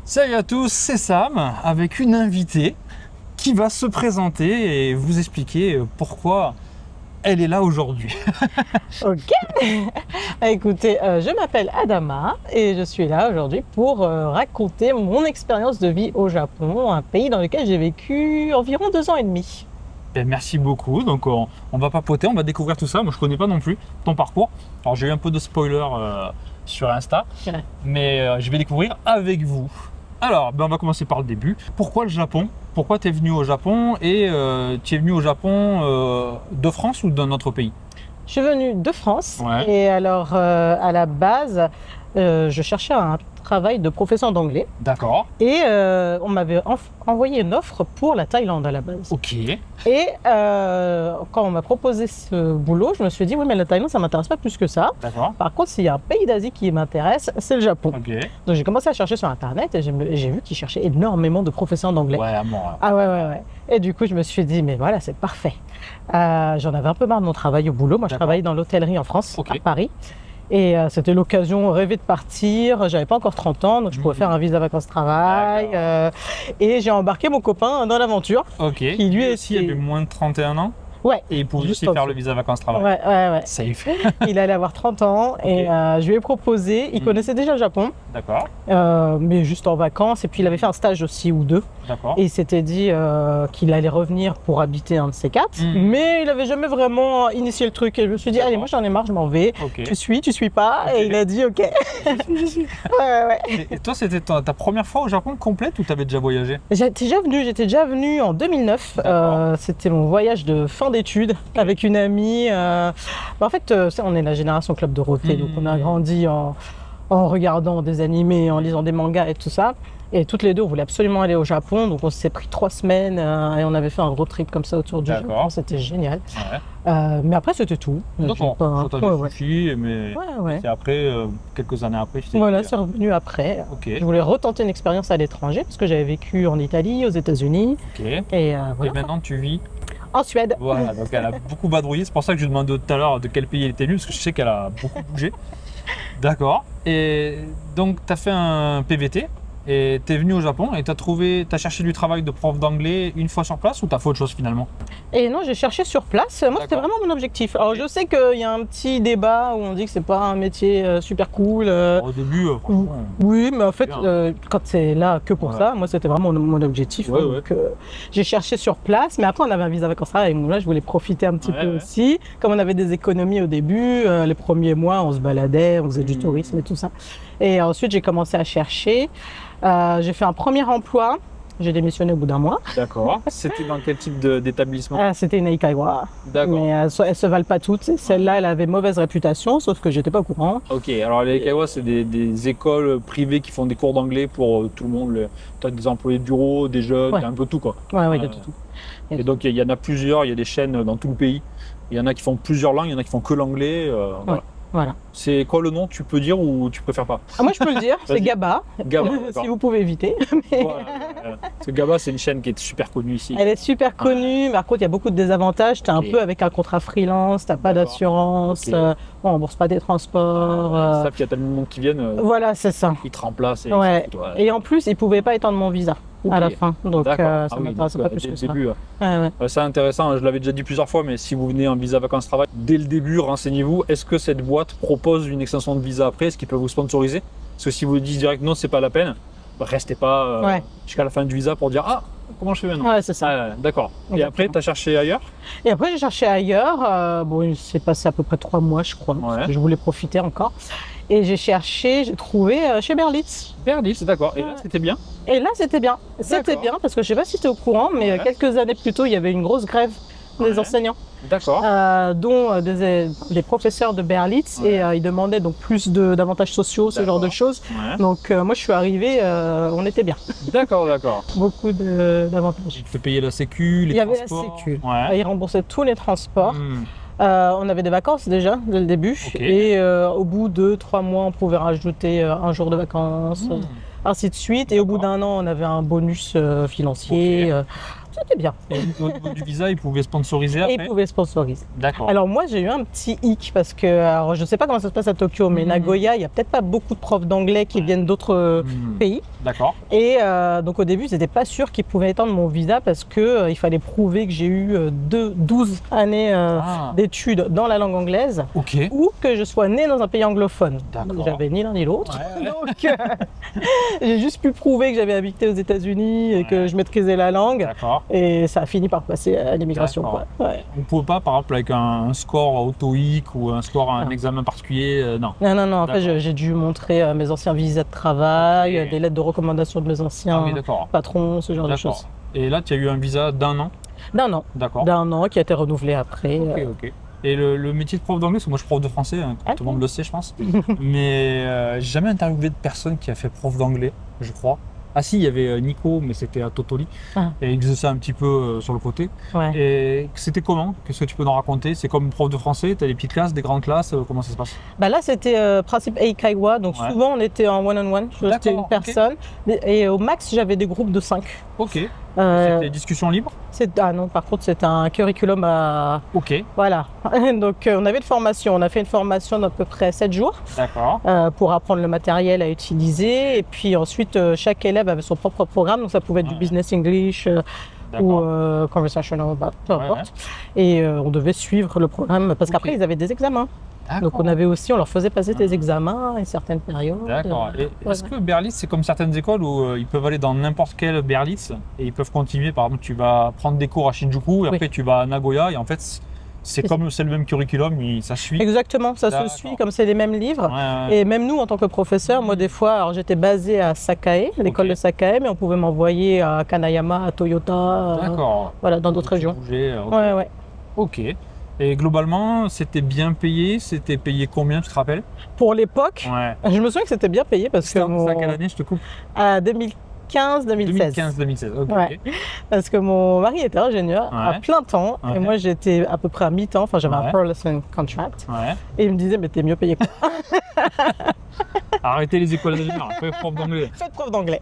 Salut à tous, c'est Sam avec une invitée qui va se présenter et vous expliquer pourquoi elle est là aujourd'hui. Ok. Écoutez, je m'appelle Adama et je suis là aujourd'hui pour raconter mon expérience de vie au Japon, un pays dans lequel j'ai vécu environ 2 ans et demi. Et merci beaucoup, donc on va papoter, on va découvrir tout ça. Moi je connais pas non plus ton parcours. Alors j'ai eu un peu de spoiler sur Insta, Ouais. mais je vais découvrir avec vous. Alors, on va commencer par le début. Pourquoi le Japon? Pourquoi tu es venu au Japon et tu es venu au Japon de France ou d'un autre pays? Je suis venue de France Ouais. et alors à la base, je cherchais un travail de professeur d'anglais D'accord. et on m'avait envoyé une offre pour la Thaïlande à la base. Ok. Et quand on m'a proposé ce boulot, je me suis dit oui mais la Thaïlande ça m'intéresse pas plus que ça. D'accord. Par contre, s'il y a un pays d'Asie qui m'intéresse, c'est le Japon. Ok. Donc j'ai commencé à chercher sur internet et j'ai vu qu'ils cherchaient énormément de professeurs d'anglais. Ouais, à moi. Ah ouais. Et du coup, je me suis dit, mais voilà, c'est parfait. J'en avais un peu marre de mon travail au boulot. Moi, je D'accord. travaillais dans l'hôtellerie en France, Ok. à Paris. Et c'était l'occasion rêvée de partir. J'avais pas encore 30 ans, donc je pouvais faire un visa vacances-travail. Et j'ai embarqué mon copain dans l'aventure. Ok. Qui lui aussi avait moins de 31 ans Ouais. et il pouvait Juste aussi en faire dessous. le visa vacances-travail. Ouais. Safe. Il allait avoir 30 ans et je lui ai proposé. Il connaissait déjà le Japon, D'accord. mais juste en vacances. Et puis il avait fait un stage aussi ou deux. D'accord. Et il s'était dit qu'il allait revenir pour habiter un de ces quatre, mais il n'avait jamais vraiment initié le truc. Et je me suis dit, allez, moi j'en ai marre, je m'en vais. Ok. Tu suis pas. Ok. Et il a dit, ok. Ouais. Et toi, c'était ta première fois au Japon complète ou t'avais déjà voyagé? J'étais déjà venue en 2009. D'accord. C'était mon voyage de fin d'études avec une amie. En fait, on est la génération Club Dorothée, donc on a grandi en regardant des animés, en lisant des mangas et tout ça. Et toutes les deux, on voulait absolument aller au Japon, donc on s'est pris 3 semaines et on avait fait un road trip comme ça autour du D'accord. Japon. C'était génial. Ouais. Mais après, c'était tout. D'accord. Ça t'a Ouais. suffi, mais Ouais. c'est après, quelques années après, je t'ai Voilà, dit, c'est revenu après. Ok. Je voulais retenter une expérience à l'étranger parce que j'avais vécu en Italie, aux États-Unis Ok. Et et voilà. maintenant, tu vis. En Suède. Voilà, donc elle a beaucoup vadrouillé. C'est pour ça que je lui demandais tout à l'heure de quel pays elle était venue, parce que je sais qu'elle a beaucoup bougé. D'accord. Et donc, tu as fait un PVT et tu es venu au Japon et tu as cherché du travail de prof d'anglais une fois sur place ou tu as fait autre chose finalement? Et non, j'ai cherché sur place. Moi, c'était D'accord. vraiment mon objectif. Alors, je sais qu'il y a un petit débat où on dit que c'est pas un métier super cool. Au début, franchement. Oui, mais en fait, Bien. quand c'est là que pour Ouais. ça, moi, c'était vraiment mon objectif. Ouais, Donc, j'ai cherché sur place. Mais après, on avait un visa vacances-travail. Et là, je voulais profiter un petit peu aussi. Comme on avait des économies au début, les premiers mois, on se baladait, on faisait du tourisme et tout ça. Et ensuite, j'ai commencé à chercher. J'ai fait un premier emploi. J'ai démissionné au bout d'un mois. D'accord. C'était dans quel type d'établissement? C'était une Eikaiwa. D'accord. Mais elles se valent pas toutes. Celle-là, elle avait mauvaise réputation, sauf que j'étais pas au courant. Ok, alors les Eikaiwa, c'est des écoles privées qui font des cours d'anglais pour tout le monde. Tu as des employés de bureau, des jeunes, Ouais. t'as un peu tout quoi. Ouais, il y a tout. Et donc il y en a plusieurs, il y a des chaînes dans tout le pays. Il y en a qui font plusieurs langues, il y en a qui font que l'anglais. Voilà. Voilà. C'est quoi le nom? Tu peux dire ou tu préfères pas? Moi, je peux le dire, c'est Vas-y. Gaba. Gaba, d'accord. Si vous pouvez éviter. Mais Voilà. Parce que Gaba, c'est une chaîne qui est super connue ici. elle est super connue. Mais par contre, il y a beaucoup de désavantages. Tu es Ok. un peu avec un contrat freelance, tu n'as pas D'accord. d'assurance, Ok. on ne rembourse pas des transports. Ils savent qu'il y a tellement de monde qui viennent, Voilà, c'est ça. ils te remplacent. Et Ouais. c'est tout, ouais. Et en plus, ils ne pouvaient pas étendre mon visa Ok. à la fin. Donc, D'accord. ça Ah ne oui, m'intéressait donc, pas plus dès que le ça. début. Ouais. C'est intéressant, je l'avais déjà dit plusieurs fois, mais si vous venez en visa vacances-travail, dès le début, renseignez-vous. Est-ce que cette boîte propose une extension de visa après? Est-ce qu'ils peuvent vous sponsoriser? Parce que si vous dites direct non, c'est pas la peine, restez pas Ouais. jusqu'à la fin du visa pour dire ah, comment je fais maintenant? Ouais, c'est ça. Ah, d'accord. Et Exactement. après, tu as cherché ailleurs? Et après, j'ai cherché ailleurs. Bon, il s'est passé à peu près 3 mois, je crois, parce que je voulais profiter encore. Et j'ai cherché, j'ai trouvé chez Berlitz. Berlitz, d'accord. Et là, c'était bien? Et là, c'était bien. C'était D'accord. bien parce que je sais pas si tu es au courant, mais Ouais. quelques années plus tôt, il y avait une grosse grève des Ouais. enseignants, D'accord. dont des professeurs de Berlitz. Ouais. Et ils demandaient donc plus d'avantages sociaux, ce genre de D'accord. choses. Ouais. Donc, moi, je suis arrivée, on était bien. D'accord, d'accord. Beaucoup d'avantages. Tu peux payer la sécu, les Il y avait la transports. sécu. Ouais. Ils remboursaient tous les transports. Hmm. On avait des vacances déjà dès le début. Ok. Et au bout de 3 mois, on pouvait rajouter un jour de vacances. Hmm. Ainsi de suite. Et au bout D'accord. d'1 an, on avait un bonus financier. c'était bien. Et au niveau du visa, ils pouvaient sponsoriser Et après. ils pouvaient sponsoriser. D'accord. Alors moi j'ai eu un petit hic parce que, alors, je ne sais pas comment ça se passe à Tokyo, mais Nagoya, il n'y a peut-être pas beaucoup de profs d'anglais qui viennent d'autres pays. D'accord. Et donc au début, ils n'étaient pas sûrs qu'ils pouvaient étendre mon visa parce que il fallait prouver que j'ai eu 12 années d'études dans la langue anglaise Ok. ou que je sois né dans un pays anglophone. D'accord. J'avais ni l'un ni l'autre. Ouais. Donc j'ai juste pu prouver que j'avais habité aux États-Unis et que je maîtrisais la langue. D'accord. Et ça a fini par passer à l'immigration. D'accord. Ouais. On ne pouvait pas, par exemple, avec un score au TOEIC ou un score à un examen particulier, non. Non. En fait, D'accord. j'ai dû montrer mes anciens visas de travail, Ok. des lettres de recommandation de mes anciens Ah oui, d'accord. patrons, ce genre de D'accord. choses. Et là, tu as eu un visa d'1 an. D'accord. D'un an qui a été renouvelé après. Ok. Et le métier de prof d'anglais, parce que moi je suis prof de français, hein, Ah, tout le monde le sait, je pense. Mais j'ai jamais interviewé de personne qui a fait prof d'anglais, je crois. Ah si, il y avait Nico, mais c'était à Totoli. Ah. Et il faisait ça un petit peu sur le côté. Ouais. Et c'était comment? Qu'est-ce que tu peux nous raconter? C'est comme prof de français, tu as des petites classes, des grandes classes, comment ça se passe? Bah là, c'était principe Eikaiwa, donc Ouais. souvent on était en one-on-one, c'était une D'accord, ok. personne. Et au max, j'avais des groupes de 5. Ok. Euh, C'était discussion libre? Ah non, par contre, c'est un curriculum à. Ok, Voilà. Donc on avait une formation, on a fait une formation d'à peu près 7 jours d'accord. pour apprendre le matériel à utiliser. Et puis ensuite, chaque élève avait son propre programme, donc ça pouvait être du Ouais. business English. Ou D'accord. conversational, peu Ouais, importe. Et on devait suivre le programme parce qu'après ils avaient des examens. Donc on leur faisait passer des examens à une certaine période. D'accord. Et est-ce ouais. que Berlitz, c'est comme certaines écoles où ils peuvent aller dans n'importe quel Berlitz et ils peuvent continuer? Par exemple, tu vas prendre des cours à Shinjuku et Oui. après tu vas à Nagoya et en fait, c'est comme c'est le même curriculum, ça suit. Exactement, ça se D'accord. suit comme c'est les mêmes livres. Ouais, ouais. Et même nous, en tant que professeur, moi des fois, alors j'étais basée à Sakae, l'école Ok. de Sakae, mais on pouvait m'envoyer à Kanayama, à Toyota, D'accord. voilà, dans d'autres Tu régions. bougeais, ok. Ouais. Ok. Et globalement, c'était bien payé? C'était payé combien, tu te rappelles? Pour l'époque, Ouais. je me souviens que c'était bien payé parce que C'était à quelle année, je te coupe? à 2015-2016. 2015-2016, ok. Ouais. Parce que mon mari était ingénieur à Ouais. plein temps Ouais. et moi j'étais à peu près à mi-temps, enfin j'avais Ouais. un per lesson contract Ouais. et il me disait mais t'es mieux payé que moi. Arrêtez les écoles d'ingénieurs, après prof d'anglais. Faites prof d'anglais.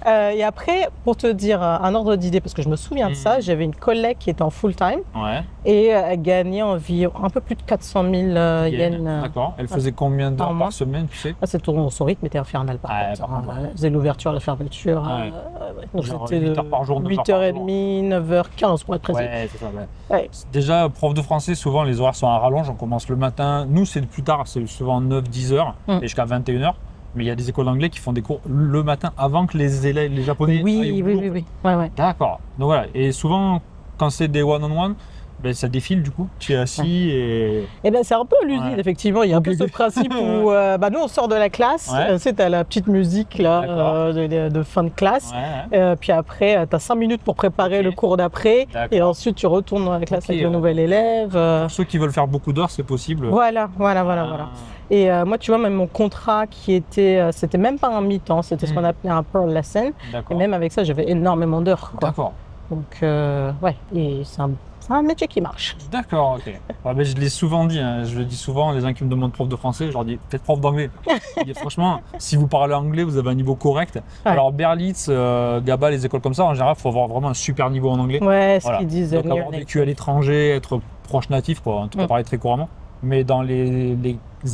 Et après, pour te dire un ordre d'idée, parce que je me souviens de ça, j'avais une collègue qui était en full time Ouais. et elle gagnait environ un peu plus de 400 000 yens. D'accord. Elle faisait combien d'heures par mois. par semaine, tu sais? Ah, son rythme était infernal par Ouais, contre. par contre, ouais. Elle faisait l'ouverture, la fermeture. Ouais. Donc Genre c'était 8 heures par jour, 9 heures par 8h30, 9h15 pour être précis. Ouais, c'est ça. Ouais. Ouais. Déjà, prof de français, souvent les horaires sont à rallonge. On commence le matin. Nous, c'est plus tard, c'est souvent 9-10 heures et jusqu'à 21 heures. Mais il y a des écoles d'anglais qui font des cours le matin avant que les élèves, les japonais. aillent au boulot. Oui. Ouais. D'accord. Donc voilà. Et souvent, quand c'est des one-on-one, ben, ça défile du coup. Tu es assis et. Eh ben, c'est un peu l'usine, Ouais. effectivement. Il y a un peu ce principe où nous, on sort de la classe, Ouais. c'est à la petite musique là, D'accord. de fin de classe. Ouais. Puis après, tu as 5 minutes pour préparer Ok. le cours d'après. D'accord. Et ensuite, tu retournes dans la classe Ok, avec le ouais. nouvel élève. Pour ceux qui veulent faire beaucoup d'heures, c'est possible. Voilà. Ah, Et moi, tu vois, même mon contrat qui était, c'était même pas un mi-temps, c'était ce qu'on appelait un per lesson. Et D'accord. même avec ça, j'avais énormément d'heures. Quoi. D'accord. Donc, ouais, et c'est un métier qui marche. D'accord, ok. Ouais, ben, je l'ai souvent dit, hein, je le dis souvent, les gens qui me demandent prof de français, je leur dis faites prof d'anglais. Je dis, franchement, si vous parlez anglais, vous avez un niveau correct. Ouais. Alors Berlitz, Gaba, les écoles comme ça, en général, il faut avoir vraiment un super niveau en anglais. Ouais, ce Voilà. qu'ils disent. Donc near avoir native. vécu à l'étranger, être proche natif, quoi, en tout cas parler très couramment. Mais dans les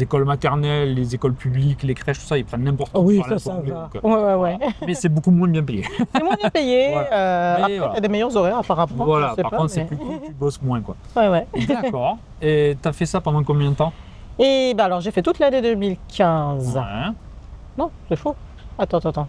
écoles maternelles, les écoles publiques, les crèches, tout ça, ils prennent n'importe qui. Oui, pour parler ça un peu va. anglais, donc, Ouais. mais c'est beaucoup moins bien payé. C'est moins bien payé. Voilà. Après, Mais t'as voilà. des meilleurs horaires apparemment. Voilà, je sais par pas, contre, c'est mais- plus cool, tu bosses moins, quoi. Ouais. D'accord. Et tu as fait ça pendant combien de temps? Et bah alors, j'ai fait toute l'année 2015. Ouais. Non, c'est faux. Attends.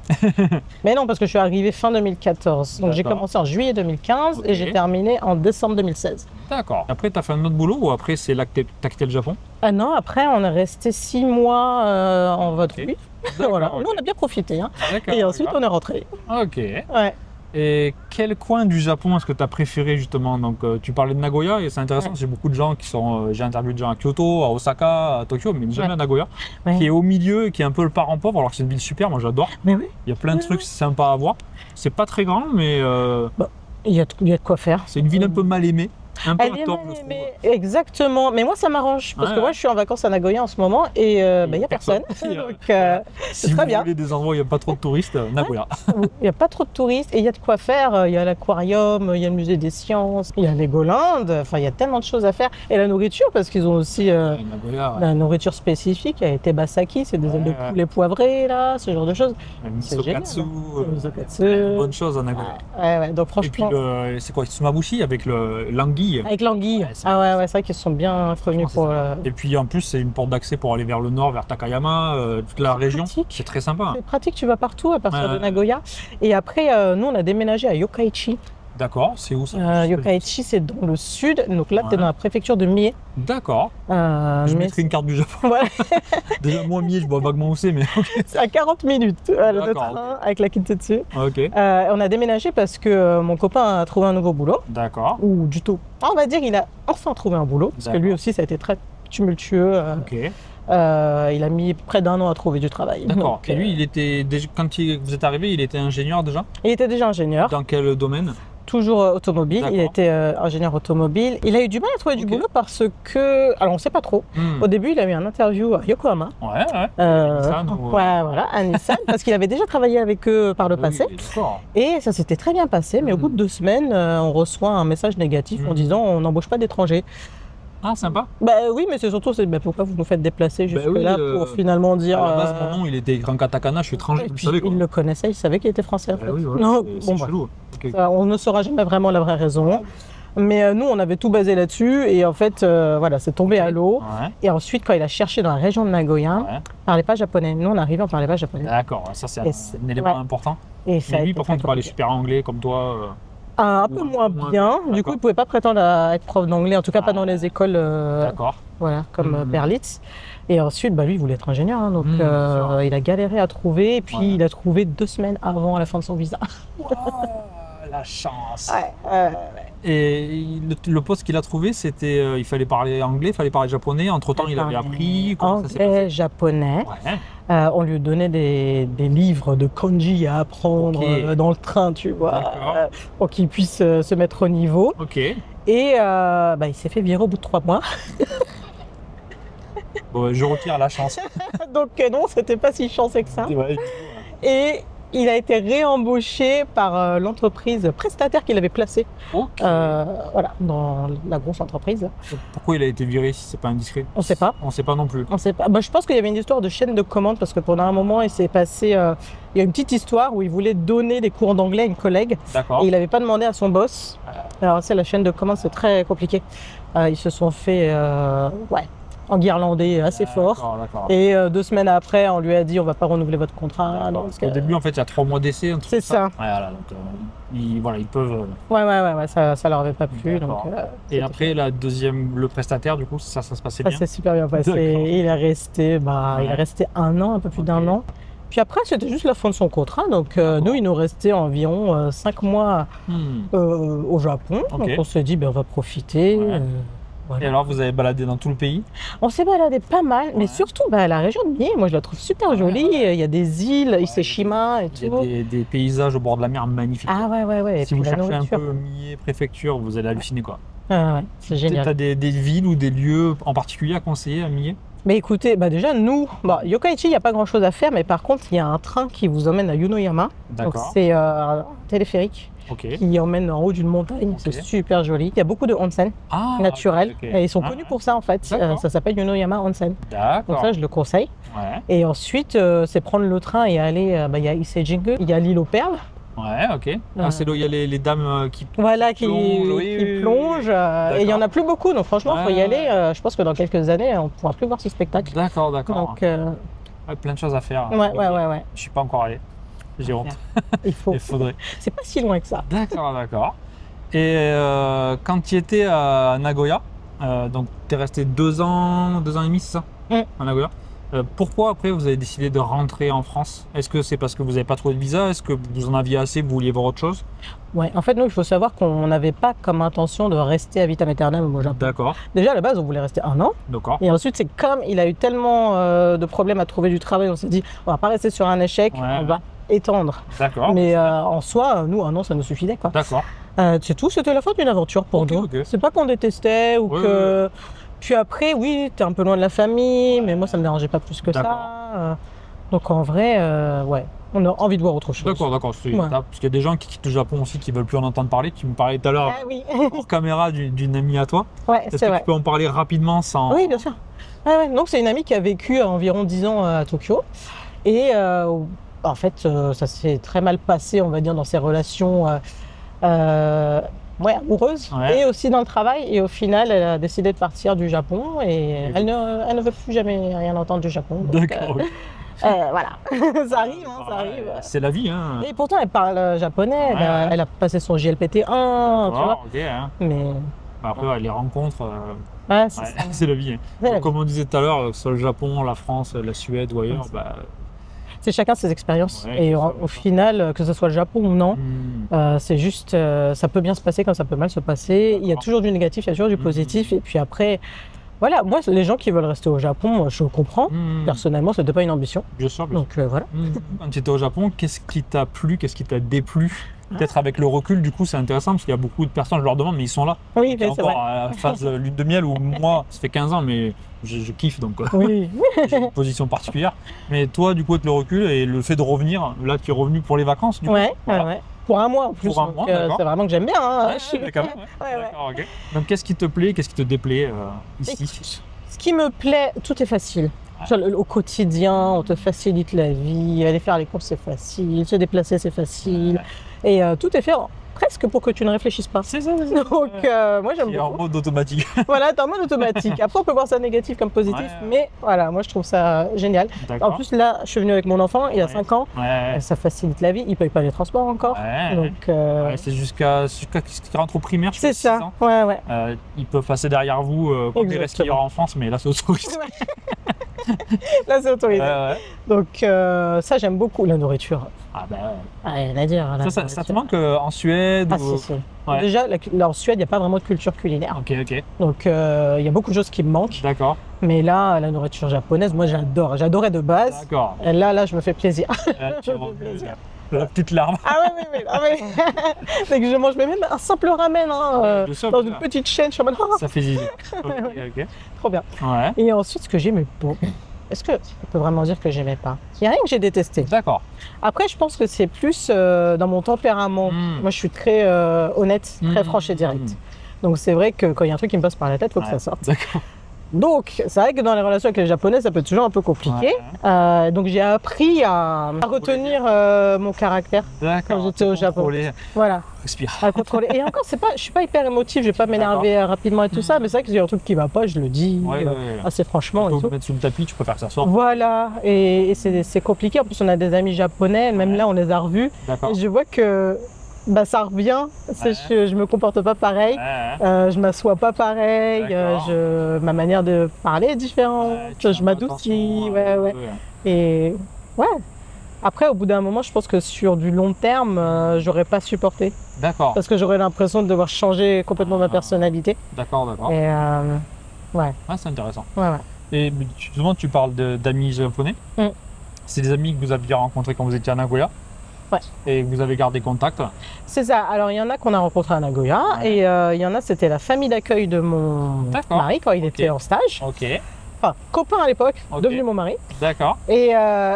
Mais non, parce que je suis arrivé fin 2014. Donc j'ai D'accord. commencé en juillet 2015 Ok. et j'ai terminé en décembre 2016. D'accord. Après, tu as fait un autre boulot ou après, c'est là que tu as quitté le Japon? Ah non, après, on est resté 6 mois en vadrouille. Voilà. D'accord, Nous, on a bien profité. Hein. D'accord, Et ensuite, d'accord. on est rentré. Ok. Ouais. Et quel coin du Japon est-ce que tu as préféré justement? Donc, tu parlais de Nagoya et c'est intéressant, Ouais. j'ai beaucoup de gens qui sont. J'ai interviewé des gens à Kyoto, à Osaka, à Tokyo, mais jamais Ouais. à Nagoya, Ouais. qui est au milieu et qui est un peu le parent pauvre, alors que c'est une ville super, moi j'adore. Mais oui, Il y a plein de trucs sympas à voir. C'est pas très grand, mais il y a de quoi faire. c'est une ville un peu mal aimée. Un peu Elle à est tort, mal je trouve. aimée, exactement. Mais moi, ça m'arrange parce que Ouais. moi, je suis en vacances à Nagoya en ce moment et il n'y a personne. Donc, c'est Si vous très bien. voulez des endroits où il n'y a pas trop de touristes, Nagoya. Il n'y a pas trop de touristes et il y a de quoi faire. Il y a l'aquarium, il y a le musée des sciences, il y a Legoland. Enfin, il y a tellement de choses à faire. Et la nourriture, parce qu'ils ont aussi Nagoya, ouais. la nourriture spécifique. Il y a tebasaki, c'est des ailes de Ouais. poulet poivrées, là, ce genre de choses. C'est génial, Misokatsu, hein. Misokatsu. plein de bonnes choses à Nagoya. Ouais. Donc, Et puis, franchement, c'est quoi, Sumabushi avec l'anguille. avec l'anguille. Ouais, c'est- Ouais, c'est vrai qu'ils sont bien connus Franchement, pour. c'est sympa. Et puis en plus, c'est une porte d'accès pour aller vers le nord, vers Takayama, toute la région. pratique. C'est très sympa. C'est pratique, tu vas partout à partir Ouais. de Nagoya. Et après, nous, on a déménagé à Yokkaichi. D'accord, c'est où ça? Yokkaichi, c'est dans le sud. Donc là, tu es Ouais. dans la préfecture de Mie. D'accord. Euh, Je mais mettrai une carte du Japon. Voilà, Déjà, moi, Mie, je vois vaguement où c'est, mais c'est à 40 minutes de D'accord, train avec la Kintetsu. ok. On a déménagé parce que mon copain a trouvé un nouveau boulot. D'accord. Ou du tout. On va dire il a enfin trouvé un boulot. Parce que lui D'accord. aussi, ça a été très tumultueux. Ok. Il a mis près d'un an à trouver du travail. D'accord. Donc, Et lui, il était déjà, vous êtes arrivé, il était ingénieur déjà? il était déjà ingénieur. Dans quel domaine? Toujours automobile, il D'accord. était ingénieur automobile. Il a eu du mal à trouver du Ok. boulot parce que, alors on ne sait pas trop. Hmm. Au début, il a eu un interview à Yokohama. Ouais. Nissan ou- Ouais, voilà, à Nissan, parce qu'il avait déjà travaillé avec eux par le passé. Oui, d'accord. Et ça s'était très bien passé, mais au bout de 2 semaines, on reçoit un message négatif en Mhm. disant on n'embauche pas d'étrangers. Ah, sympa. Bah oui, mais c'est surtout pourquoi vous nous faites déplacer Bah jusque-là oui, pour finalement dire. À la base, mon nom, il était écrit en katakana, je suis étranger, et vous le puis, savez quoi. il le connaissait, il savait qu'il était français en fait. Bah oui, voilà, Non, c'est bon, bah, chelou. Ok. ça, on ne saura jamais vraiment la vraie raison. Mais nous, on avait tout basé là-dessus et en fait, voilà, c'est tombé à l'eau. Ouais, Et ensuite, quand il a cherché dans la région de Nagoya, ouais. il parlait pas japonais. Nous, on arrivait, on parlait pas japonais. D'accord, ça c'est Et un c'est- élément ouais. important. Et ça a Mais lui, été par très contre, il parlait compliqué. super anglais comme toi. Un peu Ou moins moins bien. bien, Du coup, d'accord. il pouvait pas prétendre à être prof d'anglais, en tout cas pas Ah, dans les écoles D'accord. voilà, comme Mhm. Berlitz. Et ensuite, lui, il voulait être ingénieur. Hein, donc, Sûr. il a galéré à trouver. Et puis, Ouais. il a trouvé 2 semaines avant la fin de son visa. La chance. Ouais. Et le poste qu'il a trouvé, c'était, il fallait parler anglais, il fallait parler japonais. Entre-temps, il avait appris. Comment ça s'est Anglais, passé? japonais. Ouais. On lui donnait des livres de kanji à apprendre Ok. dans le train, tu vois, D'accord. pour qu'il puisse se mettre au niveau. Ok. Et il s'est fait virer au bout de 3 mois. Bon, je retire la chance. Donc non, c'était pas si chanceux que ça. Ouais. Et il a été réembauché par l'entreprise prestataire qu'il avait placée Ok. voilà, dans la grosse entreprise. Pourquoi il a été viré si c'est pas indiscret? On sait pas. On sait pas non plus. On sait pas. Je pense qu'il y avait une histoire de chaîne de commande parce que pendant un moment, il s'est passé. Il y a une petite histoire où il voulait donner des cours d'anglais à une collègue D'accord. et il n'avait pas demandé à son boss. Alors, c'est la chaîne de commande, c'est très compliqué. Ils se sont fait enguirlander assez fort. D'accord. Et 2 semaines après, on lui a dit on va pas renouveler votre contrat. Donc, Parce qu'au début, en fait, il y a 3 mois d'essai. un truc c'est comme ça. Ouais, voilà, donc, ils peuvent. Ouais, ça leur avait pas plu. Donc, D'accord. Et c'était- après, le prestataire, du coup, ça se passait ça bien. s'est super bien passé. D'accord. Il est resté, il est resté 1 an, un peu plus Ok. d'1 an. Puis après, c'était juste la fin de son contrat. Donc, nous, il nous restait environ 5 mois Hmm. au Japon. Ok. Donc, on s'est dit, on va profiter. Ouais. Voilà. Et alors, vous avez baladé dans tout le pays? On s'est baladé pas mal, mais Ouais. surtout la région de Mie, moi je la trouve super jolie. Il y a des îles, Ise-Shima et Il y tout. a des paysages au bord de la mer magnifiques. Ah ouais. Et Si puis vous la cherchez un nourriture. peu Mie préfecture, vous allez halluciner quoi. Ah ouais, c'est génial. Tu as des villes ou des lieux en particulier à conseiller à Mie? Mais écoutez, déjà nous, Yokkaichi, il n'y a pas grand chose à faire, mais par contre, il y a un train qui vous emmène à Yunoyama. Donc D'accord. c'est un téléphérique Ok. qui emmène en haut d'une montagne. Ok. C'est super joli. Il y a beaucoup de onsen Ah, naturels ok, ok. et ils sont Ah, connus pour ça en fait. D'accord. Ça s'appelle Yunoyama Onsen. Donc D'accord. ça, je le conseille. Ouais. Et ensuite, c'est prendre le train et aller. Il y a Ise-Jingu, il y a l'île aux perles. Ouais, ok. Ah, c'est là où il y a les dames qui. Voilà, qui plonge, oui, qui oui, plonge. Et il n'y en a plus beaucoup, donc franchement, il faut y Ouais. aller. Je pense que dans quelques années, on ne pourra plus voir ce spectacle. D'accord. Donc, Ouais, plein de choses à faire. ouais. Je suis pas encore allé. J'ai honte. Il faut. Il faudrait. C'est pas si loin que ça. D'accord. Et quand tu étais à Nagoya, donc tu es resté 2 ans et demi, c'est ça? À Nagoya. Pourquoi après vous avez décidé de rentrer en France? Est-ce que c'est parce que vous n'avez pas trouvé de visa? Est-ce que vous en aviez assez, vous vouliez voir autre chose? Ouais, en fait, nous, il faut savoir qu'on n'avait pas comme intention de rester à vitam aeternam au Japon. D'accord. Déjà, à la base, on voulait rester 1 an. D'accord. Et ensuite, c'est comme il a eu tellement de problèmes à trouver du travail, on s'est dit, on va pas rester sur un échec, Ouais. on va étendre. D'accord. Mais en soi, nous, 1 an, ça nous suffisait, quoi. D'accord. C'est tout, c'était la fin d'une aventure pour Ok, nous. ok. C'est pas qu'on détestait ou Ouais, que. Puis après, oui, t'es un peu loin de la famille, mais moi ça me dérangeait pas plus que D'accord. ça. Donc en vrai, ouais, on a envie de voir autre chose. D'accord, c'est une Ouais. étape. Parce qu'il y a des gens qui quittent le Japon aussi qui veulent plus en entendre parler. Tu me parlais tout à l'heure Ah oui, hors caméra d'une amie à toi. ouais, Est-ce c'est que vrai. tu peux en parler rapidement sans. Oui, bien sûr. Ouais, ouais. Donc c'est une amie qui a vécu environ 10 ans à Tokyo. Et en fait, ça s'est très mal passé, on va dire, dans ses relations ouais, amoureuses Ouais. et aussi dans le travail. Et au final, elle a décidé de partir du Japon et elle ne veut plus jamais rien entendre du Japon. Donc, D'accord. ok. voilà, ça arrive, hein, ça Ouais, arrive. C'est la vie, hein. Et pourtant, elle parle japonais, Ouais, ouais. elle a passé son JLPT 1, tu vois. D'accord, ok. Hein. Mais Après, ouais, les rencontres, ouais, c'est ouais, ça. c'est la vie. Hein. C'est la Donc, vie. comme on disait tout à l'heure, que ce soit le Japon, la France, la Suède ou ailleurs, Ouais, bah. C'est chacun ses expériences. Ouais, Et c'est ça, au c'est ça. final, que ce soit le Japon ou non, c'est juste, ça peut bien se passer comme ça peut mal se passer. Il y a D'accord. toujours du négatif, il y a toujours du positif. Et puis après, voilà, moi, les gens qui veulent rester au Japon, je comprends. Personnellement, ce n'était pas une ambition. Bien sûr, bien sûr. Donc voilà. Quand tu étais au Japon, qu'est-ce qui t'a plu, qu'est-ce qui t'a déplu? Peut-être avec le recul, du coup, c'est intéressant parce qu'il y a beaucoup de personnes, je leur demande, mais ils sont là. Oui, Donc, il y a c'est vrai. encore à la phase lune de miel où moi, ça fait 15 ans, mais je kiffe donc Oui, j'ai une position particulière. Mais toi, du coup, avec le recul et le fait de revenir, là, tu es revenu pour les vacances, du coup. ouais, Voilà. ouais. Pour un mois en plus. Pour un donc, mois, d'accord. c'est vraiment que j'aime bien. Hein. Ouais, ouais, quand même, ouais. Ouais, ouais. D'accord, ok. Donc, qu'est-ce qui te plaît, qu'est-ce qui te déplaît ici? Écoute, ce qui me plaît, tout est facile. Genre, au quotidien, on te facilite la vie. Aller faire les courses, c'est facile. Se déplacer, c'est facile. Et tout est fait presque pour que tu ne réfléchisses pas. C'est ça, c'est ça. Donc, moi, j'aime Et en beaucoup. mode automatique. Voilà, t'es en mode automatique. Après, on peut voir ça négatif comme positif, Ouais. mais voilà, moi, je trouve ça génial. En D'accord. plus, là, je suis venue avec mon enfant, il a Ouais. 5 ans. Ouais. Ça facilite la vie. Il paye pas les transports encore. Ouais. Donc, Ouais, c'est jusqu'à ce qu'ils rentrent au primaire, je c'est crois, 6 ça. ans. Ouais, ouais. Ils peuvent passer derrière vous comme des Exactement. skieurs en France, mais là c'est autorisé. Là, c'est autorisé. Ouais. Donc, ça, j'aime beaucoup la nourriture. Ah bah ouais. Rien à dire. La Ça te nourriture. manque en Suède Ah, ou... si, si. Ouais. Déjà, là, en Suède, il n'y a pas vraiment de culture culinaire. Ok, Donc, il y a beaucoup de choses qui me manquent. d'accord. Mais là, la nourriture japonaise, moi, j'adore. J'adorais de base. D'accord. Et là, je me fais plaisir. Tu es revenu, la petite larme. Ah ouais, oui, oui. Ah ouais. C'est que je mange même un simple ramen hein, Bien sûr, dans bien une sûr. petite chaîne. Je suis en mode, ah, Ça fait zizi. Ok. trop bien. Ouais. Et ensuite, ce que j'aimais pas, est-ce que on peut vraiment dire que j'aimais pas? Il n'y a rien que j'ai détesté. D'accord. Après, je pense que c'est plus dans mon tempérament. Moi, je suis très honnête, très franche et directe. Donc, c'est vrai que quand il y a un truc qui me passe par la tête, il faut que ça sorte. D'accord. Donc, c'est vrai que dans les relations avec les Japonais, ça peut être toujours un peu compliqué. Donc, j'ai appris à retenir mon caractère D'accord. quand j'étais au Japon. Contrôler. Voilà, Respire. à contrôler. Et encore, je suis pas hyper émotive, je vais pas m'énerver rapidement et tout ça, mais c'est vrai que s'il y a un truc qui va pas, je le dis Ouais. assez franchement Tu et peux tout. mettre sous le tapis, tu préfères que ça sorte. Voilà, et c'est compliqué. En plus, on a des amis japonais, même là, on les a revus. D'accord. Et je vois que bah, ça revient, je me comporte pas pareil, je m'assois pas pareil, D'accord. ma manière de parler est différente, Tu je m'adoucis, ouais. Et ouais. Après, au bout d'un moment, je pense que sur du long terme, j'aurais pas supporté. D'accord. Parce que j'aurais l'impression de devoir changer complètement ma personnalité. D'accord. Et ouais, Ouais, c'est intéressant. ouais. Et souvent, tu parles d'amis japonais. Mm. C'est des amis que vous aviez rencontrés quand vous étiez à Nagoya. Ouais. Et que vous avez gardé contact. C'est ça. Alors, il y en a qu'on a rencontrés à Nagoya et il y en a, c'était la famille d'accueil de mon D'accord. mari quand il était en stage. Ok. Enfin, copain à l'époque, Ok. devenu mon mari. D'accord. Et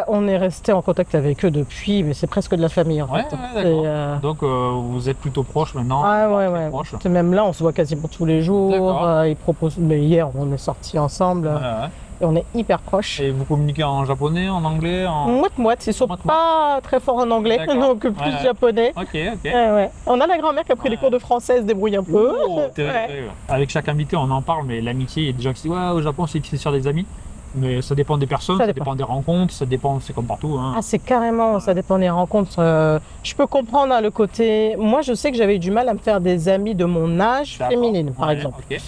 on est resté en contact avec eux depuis, mais c'est presque de la famille en Ouais, fait. ouais, d'accord. Donc, vous êtes plutôt proches maintenant. Ah ouais, très ouais. proches. Même là, on se voit quasiment tous les jours. D'accord. Ils proposent, mais hier, on est sortis ensemble Ouais. et on est hyper proches. Et vous communiquez en japonais, en anglais, en... Moite-moite, ils sont Moite-moite. pas très forts en anglais, D'accord. donc plus Ouais. japonais. Ok. Ouais. On a la grand-mère qui a pris Ouais. des cours de français, elle se débrouille un peu. Oh, Ouais. Avec chaque invité, on en parle, mais l'amitié, il y a des gens qui disent ouais, au Japon, c'est sur des amis. Mais ça dépend des personnes, Ça ça dépend. dépend des rencontres, ça dépend, c'est comme partout. Hein. Ah, c'est carrément, ça dépend des rencontres. Je peux comprendre hein, le côté. Moi, je sais que j'avais eu du mal à me faire des amis de mon âge D'accord. féminine, par Ouais, exemple. ok.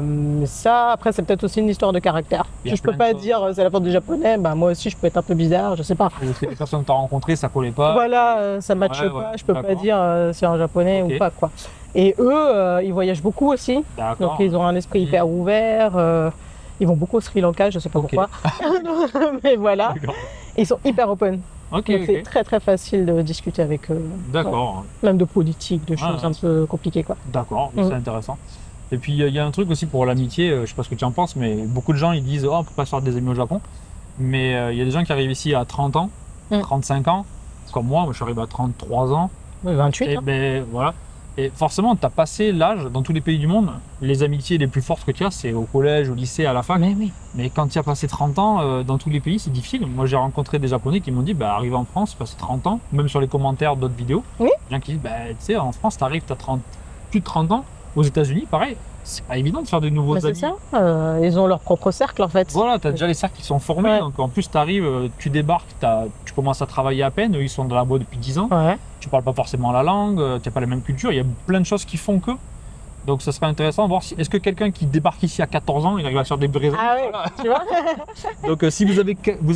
Mais ça, après, c'est peut-être aussi une histoire de caractère. Il y a Je peux plein pas de choses. dire c'est la faute des Japonais, bah, moi aussi je peux être un peu bizarre, je sais pas. Ou c'est les personnes que tu as rencontrées, ça collait pas. Voilà, ça ne matche Ouais, pas, ouais, je peux pas d'accord. dire c'est un japonais Ok. ou pas quoi. Et eux, ils voyagent beaucoup aussi, donc D'accord. ils ont un esprit hyper ouvert. Ils vont beaucoup au Sri Lanka, je sais pas Ok. pourquoi. Mais voilà, D'accord. ils sont hyper open. Ok, Donc c'est ok. très très facile de discuter avec eux. D'accord, Même de politique, de choses ouais. un peu compliquées quoi. d'accord, Mm. c'est intéressant. Et puis il y a un truc aussi pour l'amitié, je sais pas ce que tu en penses, mais beaucoup de gens ils disent oh, on peut pas se faire des amis au Japon. Mais il y a des gens qui arrivent ici à 30 ans, Mm. 35 ans, comme moi je suis arrivé à 33 ans. Oui, 28. Et Hein. ben voilà. Et forcément, tu as passé l'âge dans tous les pays du monde. Les amitiés les plus fortes que tu as, c'est au collège, au lycée, à la fac. Mais oui. Mais quand tu as passé 30 ans, dans tous les pays, c'est difficile. Moi, j'ai rencontré des Japonais qui m'ont dit, bah, arrivé en France, passer 30 ans, même sur les commentaires d'autres vidéos, Oui. des gens qui disent, bah, tu sais, en France, tu arrives, tu as plus de 30 ans. Aux États-Unis, pareil, c'est pas évident de faire de nouveaux Mais c'est amis. ça. Ils ont leur propre cercle en fait. Voilà, tu as déjà les cercles qui sont formés. Ouais. Donc en plus, tu arrives, tu débarques, tu commences à travailler à peine. Eux, ils sont dans la boîte depuis 10 ans. Ouais. Tu parles pas forcément la langue, tu n'as pas la même culture. Il y a plein de choses qui font que. Donc ça serait intéressant de voir si est-ce que quelqu'un qui débarque ici à 14 ans, il arrive à se faire des vrais amis. Ah oui, Voilà. tu vois. Donc si vous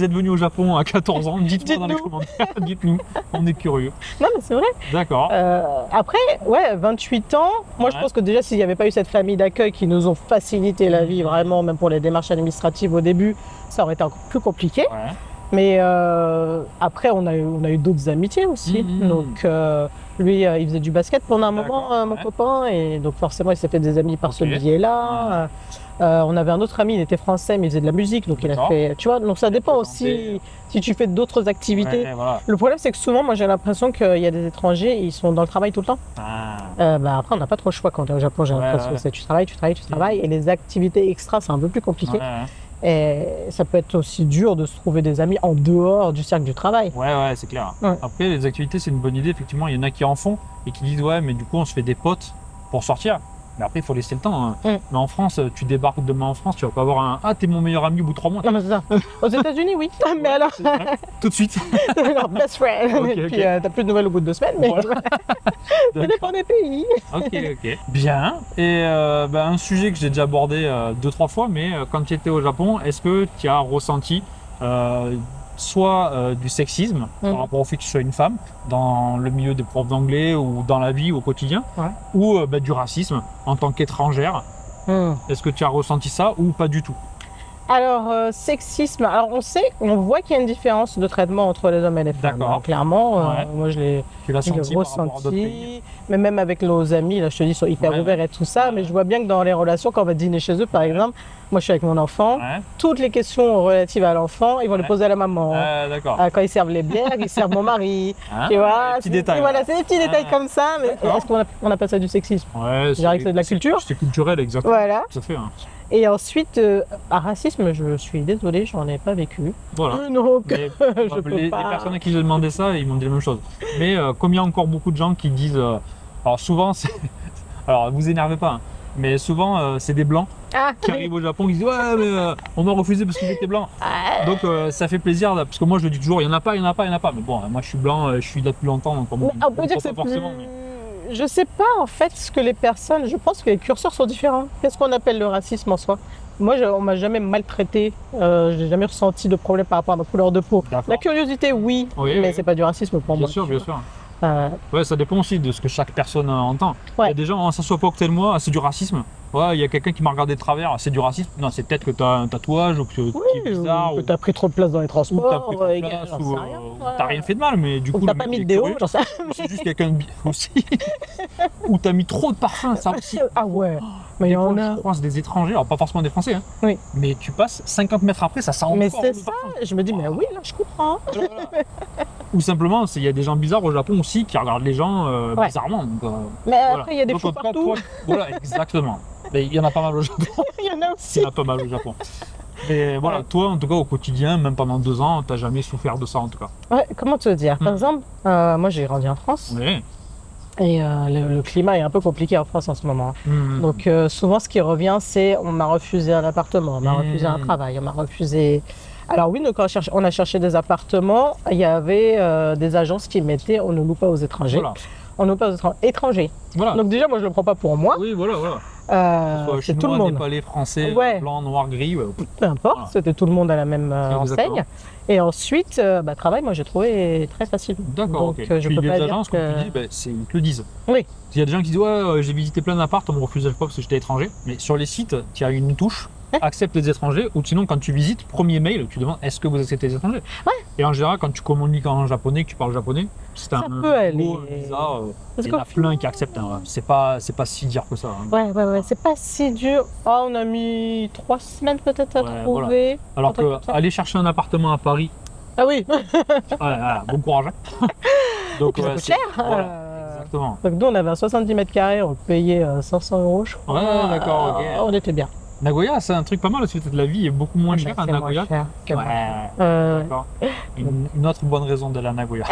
êtes venu au Japon à 14 ans, dites-moi dans les Dites-nous. commentaires, dites-nous, on est curieux. Non mais c'est vrai. D'accord. Après, ouais, 28 ans, moi je Ouais. pense que déjà s'il n'y avait pas eu cette famille d'accueil qui nous ont facilité la vie vraiment, même pour les démarches administratives au début, ça aurait été encore plus compliqué. Ouais. Mais après, on a eu d'autres amitiés aussi. Mhm. Donc lui, il faisait du basket pendant un D'accord, moment, mon ouais. copain, et donc forcément il s'est fait des amis par ce Ok. biais-là. On avait un autre ami, il était français, mais il faisait de la musique, donc il a D'accord. fait, tu vois, donc ça dépend présenté. aussi si tu fais d'autres activités. Ouais, voilà. Le problème, c'est que souvent, moi, j'ai l'impression qu'il y a des étrangers, ils sont dans le travail tout le temps. Ah. Bah, après, on n'a pas trop le choix quand on est au Japon. J'ai Ouais, l'impression ouais. que c'est tu travailles, tu travailles, tu travailles. Et les activités extra, c'est un peu plus compliqué. Ouais, Et ça peut être aussi dur de se trouver des amis en dehors du cercle du travail. ouais, c'est clair. Ouais. Après, les activités, c'est une bonne idée. Effectivement, il y en a qui en font et qui disent ouais, mais du coup, on se fait des potes pour sortir. Mais après, il faut laisser le temps. Hein. Mm. Mais en France, tu débarques demain en France, tu vas pas avoir un ah, t'es mon meilleur ami au bout de 3 mois. Non, mais c'est ça. Aux États-Unis, oui. Mais alors, C'est vrai. Tout de suite. leur best friend. Ok, Et ok. puis, t'as plus de nouvelles au bout de 2 semaines. Mais Voilà. ça dépend des pays. Ok. Bien. Et un sujet que j'ai déjà abordé 2-3 fois, mais quand tu étais au Japon, est-ce que tu as ressenti soit du sexisme Mhm. par rapport au fait que tu sois une femme dans le milieu des profs d'anglais ou dans la vie au quotidien, Ouais. ou du racisme en tant qu'étrangère? Est-ce que tu as ressenti ça ou pas du tout? Alors, sexisme. Alors, on voit qu'il y a une différence de traitement entre les hommes et les femmes. D'accord. Hein, clairement, Ouais. moi, je l'ai Tu l'as je l'ai senti par rapport à d'autres pays? ressenti. Mais même avec nos amis, là, je te dis, ils sont hyper Ouais, ouverts et tout ça. Mais je vois bien que dans les relations, quand on va dîner chez eux, par exemple, moi, je suis avec mon enfant. Ouais. Toutes les questions relatives à l'enfant, ils vont les Ouais. poser à la maman. D'accord. Quand ils servent les bières, ils servent mon mari. Hein, Tu vois, les petits détails. et voilà, c'est des petits détails Ouais. comme ça. Mais D'accord. est-ce on appelle ça du sexisme? Ouais, Je dirais que c'est de la culture. C'est culturel, exactement. Voilà. Tout à fait. Hein. Et ensuite, racisme, je suis désolée, j'en ai pas vécu. Voilà. Donc, Mais, je peux les pas. personnes à qui j'ai demandé ça, ils m'ont dit la même chose. Mais comme il y a encore beaucoup de gens qui disent. Alors souvent, alors vous énervez pas, hein, mais souvent c'est des blancs Ah, qui arrivent au Japon qui disent ouais, mais on m'a refusé parce qu'il était blanc. ah, Donc ça fait plaisir, parce que moi je le dis toujours, il n'y en a pas, il n'y en a pas, il n'y en a pas. Mais bon, moi je suis blanc, je suis là depuis longtemps, donc on peut dire que c'est pas plus... forcément. Mais... Je sais pas en fait ce que les personnes. Je pense que les curseurs sont différents. Qu'est-ce qu'on appelle le racisme en soi? Moi, on m'a jamais maltraité. J'ai jamais ressenti de problème par rapport à ma couleur de peau. D'accord. La curiosité, oui, Oui, mais oui. c'est pas du racisme pour Bien moi. sûr, bien sûr. Euh, Ouais, ça dépend aussi de ce que chaque personne entend. Il y Ouais. a des gens, ça soit pas à côté de moi, c'est du racisme. Ouais, il y a quelqu'un qui m'a regardé de travers, c'est du racisme. Non, c'est peut-être que tu as un tatouage ou que tu es bizarre. ou que Ou t'as pris trop de place dans les ou transports. t'as pris ton place, j'en ou sais rien. t'as rien fait de mal, mais du Ou coup. que t'as le pas mec mis est de déo, curieux. j'en sais Ou c'est juste quelqu'un de aussi. Ou t'as mis trop de parfum, ça aussi. Ah ouais, mais il y Des fois, en a. je croise des étrangers, alors pas forcément des Français, hein, Oui. mais tu passes 50 mètres après, ça sent encore Mais c'est le ça, parfum. je me dis, mais oui, là, je comprends. Ou simplement, il y a des gens bizarres au Japon aussi qui regardent les gens Ouais. bizarrement. Donc, Mais voilà. après, il y a des Donc, fous en tout cas, partout. toi, voilà, exactement. Mais il y en a pas mal au Japon. Il y en a Il aussi. y en a pas mal au Japon. Mais voilà, Ouais. toi, en tout cas, au quotidien, même pendant 2 ans, t'as jamais souffert de ça, en tout cas. Ouais, comment te dire? Par Hmm. exemple, moi, j'ai grandi en France. Oui. Et le climat est un peu compliqué en France en ce moment. Hmm. Donc souvent ce qui revient c'est on m'a refusé un appartement, on m'a refusé un travail, on m'a refusé... Alors oui, donc quand on a cherché des appartements, il y avait des agences qui mettaient on ne loue pas aux étrangers. Voilà. On ne loue pas aux étrangers. Voilà. Donc déjà moi je le prends pas pour moi, Oui, voilà. Soit c'est chinois, tout le monde. népalais, français, Ouais. blanc, noir, gris. Ouais. Peu importe, Voilà. c'était tout le monde à la même Exactement. enseigne. Et ensuite, travail, moi j'ai trouvé très facile. D'accord, Donc ok. je Puis peux les pas dire agences, comme que... tu dis, ils te le disent. Oui. Il y a des gens qui disent ouais, j'ai visité plein d'apparts, on me refusait pas parce que j'étais étranger. Mais sur les sites, tu as une touche accepte les étrangers, ou sinon quand tu visites, premier mail, tu demandes est-ce que vous acceptez les étrangers. Ouais. Et en général, quand tu communiques en japonais, que tu parles japonais, c'est un peut aller. gros visa. Parce Il y en a qu'au plein qui acceptent. Hein. C'est pas si dur que ça. Hein. Ouais, c'est pas si dur. Oh, on a mis 3 semaines peut-être à Ouais, trouver. Alors un truc que comme ça. aller chercher un appartement à Paris, Ah oui, voilà, bon courage. Hein. Donc puis ça ouais, coûte c'est- cher. voilà, exactement. Donc nous, on avait un 70 mètres carrés, on le payait 500 €, je crois. Ouais, d'accord, ok. On était bien. Nagoya, c'est un truc pas mal aussi. Peut-être la vie est beaucoup moins chère à C'est moins Nagoya. cher. C'est moins cher. Ouais, d'accord. Une autre bonne raison d'aller à Nagoya.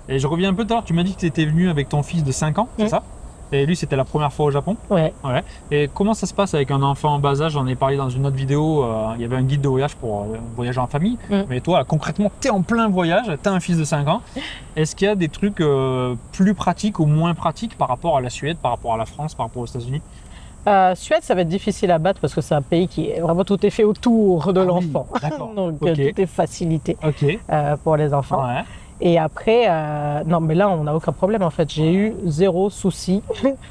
Et je reviens un peu tout à l'heure, tu m'as dit que tu étais venu avec ton fils de 5 ans, c'est ça? Et lui, c'était la première fois au Japon. Ouais. Et comment ça se passe avec un enfant en bas âge? J'en ai parlé dans une autre vidéo. Il y avait un guide de voyage pour voyager en famille. Mais toi, concrètement, tu es en plein voyage, tu as un fils de 5 ans. Est-ce qu'il y a des trucs plus pratiques ou moins pratiques par rapport à la Suède, par rapport à la France, par rapport aux États-Unis? Suède, ça va être difficile à battre parce que c'est un pays qui est vraiment tout est fait autour de l'enfant. D'accord. Donc Ok. tout est facilité Ok. pour les enfants. Ouais. Et après, non, mais là, on n'a aucun problème en fait. J'ai eu 0 souci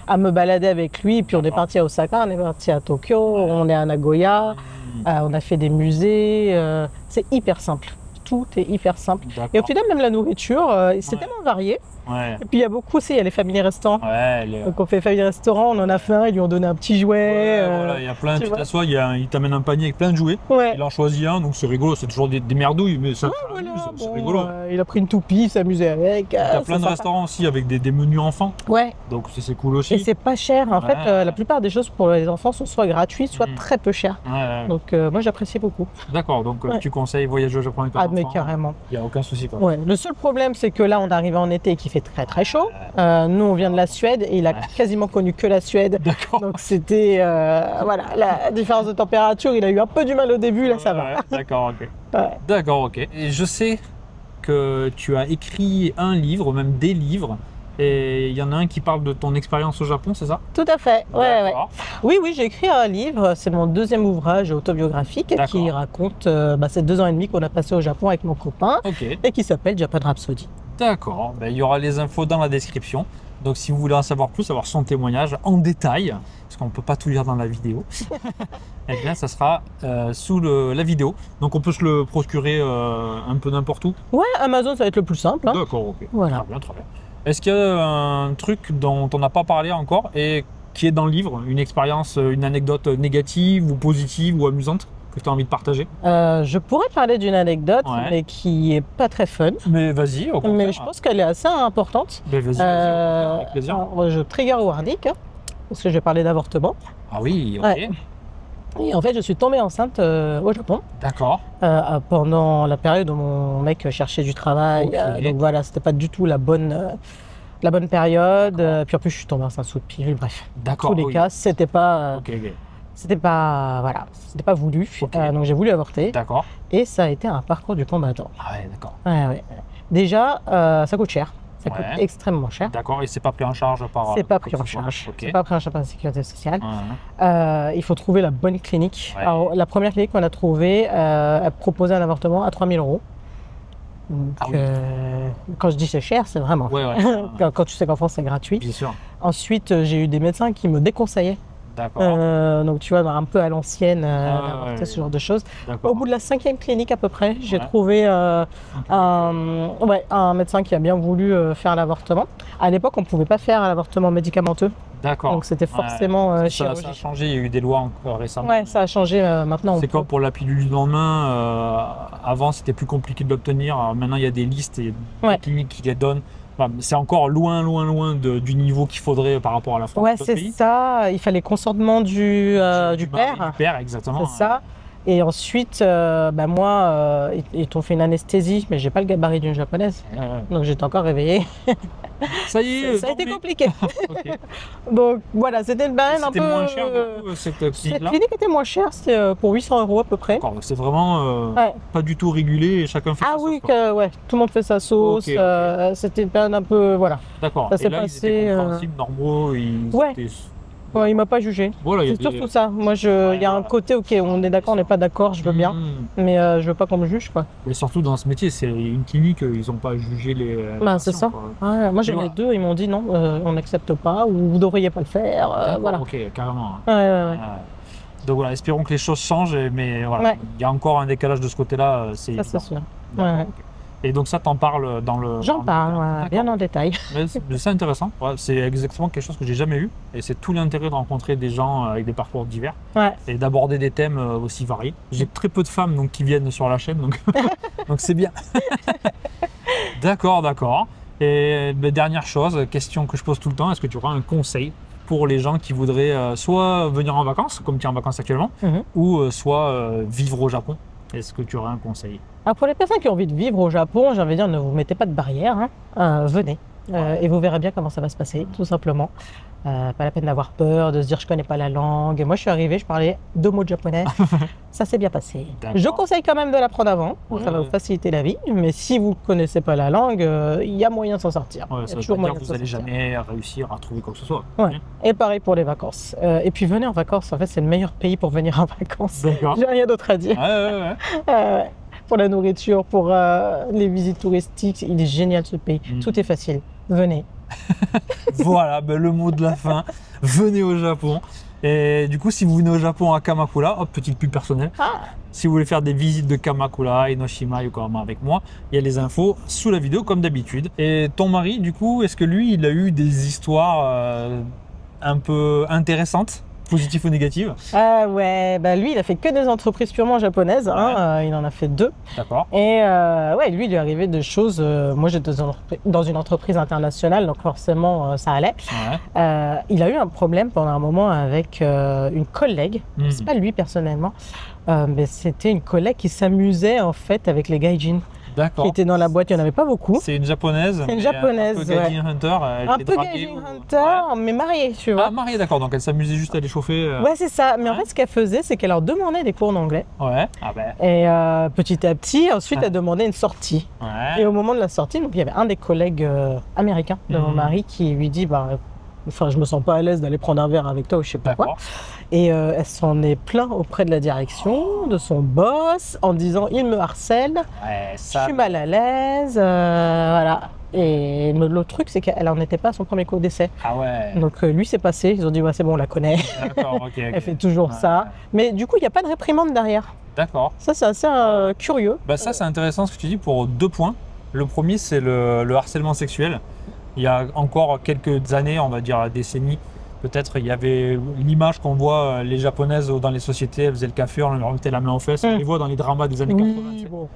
à me balader avec lui. Et puis on est parti à Osaka, on est parti à Tokyo, on est à Nagoya, on a fait des musées. C'est hyper simple. Tout est hyper simple. Et au final, même la nourriture, c'est tellement varié. Ouais. Et puis il y a beaucoup aussi, il y a les familles restaurants. Ouais, Donc on fait famille restaurant, on en a fait un, ils lui ont donné un petit jouet. voilà, il y a plein, tu vois. t'assois, il t'amène un panier avec plein de jouets. Ouais. Il en choisit un, donc c'est rigolo, c'est toujours des merdouilles, mais ça Voilà, c'est bon, rigolo. il a pris une toupie, il s'amusait avec. T'as c'est plein de sympa. restaurants aussi avec des menus enfants, Ouais, donc c'est cool aussi. et c'est pas cher. En Ouais. fait, la plupart des choses pour les enfants sont soit gratuites, soit très peu chères. Ouais. Donc moi j'apprécie beaucoup. D'accord, donc Ouais. tu conseilles voyager au Japon avec ton Ah, mais enfant, carrément. il n'y a aucun souci quoi. Ouais. Le seul problème, c'est que là, on est arrivé en été et qu'il fait très très chaud. Nous, on vient de la Suède et il a quasiment connu que la Suède. D'accord. Donc c'était, voilà, la différence de température, il a eu un peu du mal au début, là ça va. Ouais, d'accord, ok. Ouais. D'accord, ok. Et je sais que tu as écrit un livre, même des livres, et il y en a un qui parle de ton expérience au Japon, c'est ça? Tout à fait, ouais. D'accord. Oui, j'ai écrit un livre, c'est mon 2e ouvrage autobiographique qui D'accord. raconte ces 2 ans et demi qu'on a passé au Japon avec mon copain Ok. et qui s'appelle Japan Rhapsody. D'accord, ben, il y aura les infos dans la description. Donc si vous voulez en savoir plus, avoir son témoignage en détail, parce qu'on ne peut pas tout lire dans la vidéo, eh bien ça sera sous la vidéo. Donc on peut se le procurer un peu n'importe où. Ouais, Amazon, ça va être le plus simple. Hein. D'accord, ok. Voilà. Très bien, très bien. Est-ce qu'il y a un truc dont on n'a pas parlé encore et qui est dans le livre, une expérience, une anecdote négative ou positive ou amusante que tu as envie de partager? Je pourrais parler d'une anecdote, Ouais. mais qui est pas très fun. Mais vas-y, au contraire. Mais je pense qu'elle est assez importante. Ben, vas-y, avec plaisir. Alors, je trigger warning, hein, parce que je vais parler d'avortement. Ah oui, ok. Ouais. Et en fait, je suis tombée enceinte au Japon D'accord. pendant la période où mon mec cherchait du travail. Ok. Donc voilà, c'était pas du tout la bonne période. Puis en plus, je suis tombée enceinte sous le pilule. Bref, dans D'accord. tous les oui. cas, c'était pas, Ok, ok. voilà, c'était pas voulu. Ok. Donc j'ai voulu avorter. D'accord. Et ça a été un parcours du combattant. Ah ouais, d'accord. Ouais. Déjà, ça coûte cher. Ça coûte Ouais. extrêmement cher. D'accord, et c'est pas pris en charge par. C'est pas quoi pris que en ce soit. charge. Ok. C'est pas pris en charge par la sécurité sociale. Ouais. Il faut trouver la bonne clinique. Ouais. Alors, la première clinique qu'on a trouvée, elle proposait un avortement à 3 000 €. Donc, Ah oui. quand je dis c'est cher, c'est vraiment Ouais, cher. ouais. Quand tu sais qu'en France c'est gratuit. Bien sûr. Ensuite, j'ai eu des médecins qui me déconseillaient. D'accord. Donc tu vois, un peu à l'ancienne, Ah, d'avorter, ouais. ce genre de choses. D'accord. Au bout de la 5e clinique à peu près, j'ai Ouais. trouvé un médecin qui a bien voulu faire l'avortement. À l'époque, on ne pouvait pas faire l'avortement médicamenteux, D'accord. donc c'était Ouais. forcément Ça a chirurgie. changé, il y a eu des lois encore récemment. Ouais, ça a changé maintenant. C'est comme pour la pilule du lendemain. Avant, c'était plus compliqué de l'obtenir. Alors, maintenant, il y a des listes et des Ouais. cliniques qui les donnent. Enfin, c'est encore loin du niveau qu'il faudrait par rapport à la France. Ouais, d'autres c'est pays. ça. Il fallait consentement du mari, père. Du père, exactement. C'est ça. Et ensuite, moi, ils t'ont fait une anesthésie, mais j'ai pas le gabarit d'une japonaise. Ouais. Donc j'étais encore réveillée. Ça y est, Ça a été tombé. compliqué. Ok. Donc voilà, c'était le bain un peu. C'était moins cher du coup, cette Cette clinique-là. clinique était moins chère, c'était pour 800 € à peu près. D'accord, donc c'est vraiment Ouais. pas du tout régulé et chacun fait Ah sa oui, sauce, quoi. ouais, tout le monde fait sa sauce. Ok, ok. C'était une période un peu, voilà. D'accord. Ça Et s'est là, passé, ils étaient compréhensibles, normaux. Ouais. étaient- Ouais, il m'a pas jugé. Voilà, il y a C'est des- surtout ça. Moi, il y a un voilà. côté, ok, on est d'accord, on n'est pas d'accord, je veux bien, Mhm. mais je veux pas qu'on me juge, quoi. Mais surtout dans ce métier, c'est une clinique, ils n'ont pas jugé les. Bah, c'est patients, ça. quoi. Ouais, moi, j'ai Et eu les voilà. deux, ils m'ont dit non, on n'accepte pas, ou vous devriez pas le faire, D'accord, voilà. Ok, carrément. Ouais. Ouais. Donc voilà, espérons que les choses changent, mais voilà, Ouais. il y a encore un décalage de ce côté-là, c'est Ça, c'est évident. sûr. D'accord, Ouais. ok. Et donc ça, t'en parles dans le... J'en dans le parle, bouquin. ouais, D'accord. bien en détail. Mais c'est intéressant. Ouais, c'est exactement quelque chose que j'ai jamais eu. Et c'est tout l'intérêt de rencontrer des gens avec des parcours divers Ouais. et d'aborder des thèmes aussi variés. J'ai très peu de femmes donc, qui viennent sur la chaîne, donc donc c'est bien. D'accord, d'accord. Et dernière chose, question que je pose tout le temps, est-ce que tu auras un conseil pour les gens qui voudraient soit venir en vacances, comme tu es en vacances actuellement, Mhm. ou soit vivre au Japon? Est-ce que tu aurais un conseil? Alors pour les personnes qui ont envie de vivre au Japon, j'ai envie de dire, ne vous mettez pas de barrière, hein. Venez. Et vous verrez bien comment ça va se passer, tout simplement. Pas la peine d'avoir peur, de se dire je connais pas la langue. Moi je suis arrivée, je parlais 2 mots de japonais. Ça s'est bien passé. D'accord. Je conseille quand même de l'apprendre avant, Ouais, ça va ouais. vous faciliter la vie. Mais si vous ne connaissez pas la langue, il y a moyen de s'en sortir. Ouais, Il y a ça veut toujours pas dire moyen que de vous s'en allez sortir. jamais réussir à trouver quoi que ce soit. Ouais. Et pareil pour les vacances. Et puis venez en vacances, en fait c'est le meilleur pays pour venir en vacances. D'accord. J'ai rien d'autre à dire. Ouais, ouais, ouais. Pour la nourriture, pour les visites touristiques, il est génial ce pays. Mm. Tout est facile. Venez. Voilà, ben, le mot de la fin. Venez au Japon. Et du coup, si vous venez au Japon à Kamakura, hop, petite pub personnelle. Ah. Si vous voulez faire des visites de Kamakura, Enoshima, Yokohama avec moi, il y a les infos sous la vidéo comme d'habitude. Et ton mari, du coup, est-ce que lui, il a eu des histoires un peu intéressantes, positives ou négatives? Ah ouais, bah lui il a fait que des entreprises purement japonaises, hein, il en a fait 2. D'accord. Et ouais, lui il est arrivé des choses. Moi j'étais dans une entreprise internationale, donc forcément ça allait. Ouais. Il a eu un problème pendant un moment avec une collègue. Hmm. C'est pas lui personnellement, mais c'était une collègue qui s'amusait en fait avec les gaijin qui D'accord. étaient dans la boîte. Il n'y en avait pas beaucoup. C'est une japonaise. C'est une mais japonaise, Un peu Gaijin Hunter. Elle Un était peu draguée gaijin ou- hunter, mais mariée, tu Ouais. vois. Ah, mariée, d'accord. Donc elle s'amusait juste à les chauffer. Ouais, c'est ça. Mais en Ouais. fait, ce qu'elle faisait, c'est qu'elle leur demandait des cours d'anglais. Ouais. Ah ben. Et petit à petit, ensuite, Ah. elle demandait une sortie. Ouais. Et au moment de la sortie, donc, il y avait un des collègues américains de mon Mhm. mari qui lui dit bah, enfin, je me sens pas à l'aise d'aller prendre un verre avec toi ou je sais pas quoi. D'accord. Et elle s'en est plaint auprès de la direction, de son boss, en disant il me harcèle, Ouais, je ça. suis mal à l'aise, voilà. Et le truc, c'est qu'elle en était pas à son premier coup d'essai. Ah ouais. Donc lui, c'est passé. Ils ont dit ouais, c'est bon, on la connaît. D'accord, ok. Elle fait toujours Ouais. ça. Mais du coup, il n'y a pas de réprimande derrière. D'accord. Ça, c'est assez curieux. Bah ça c'est intéressant ce que tu dis pour 2 points. Le premier c'est le harcèlement sexuel. Il y a encore quelques années, on va dire décennies, peut-être il y avait l'image qu'on voit les japonaises dans les sociétés, elles faisaient le café, on leur mettait la main aux fesses, on les voit dans les dramas des années 80. tu sais. bon.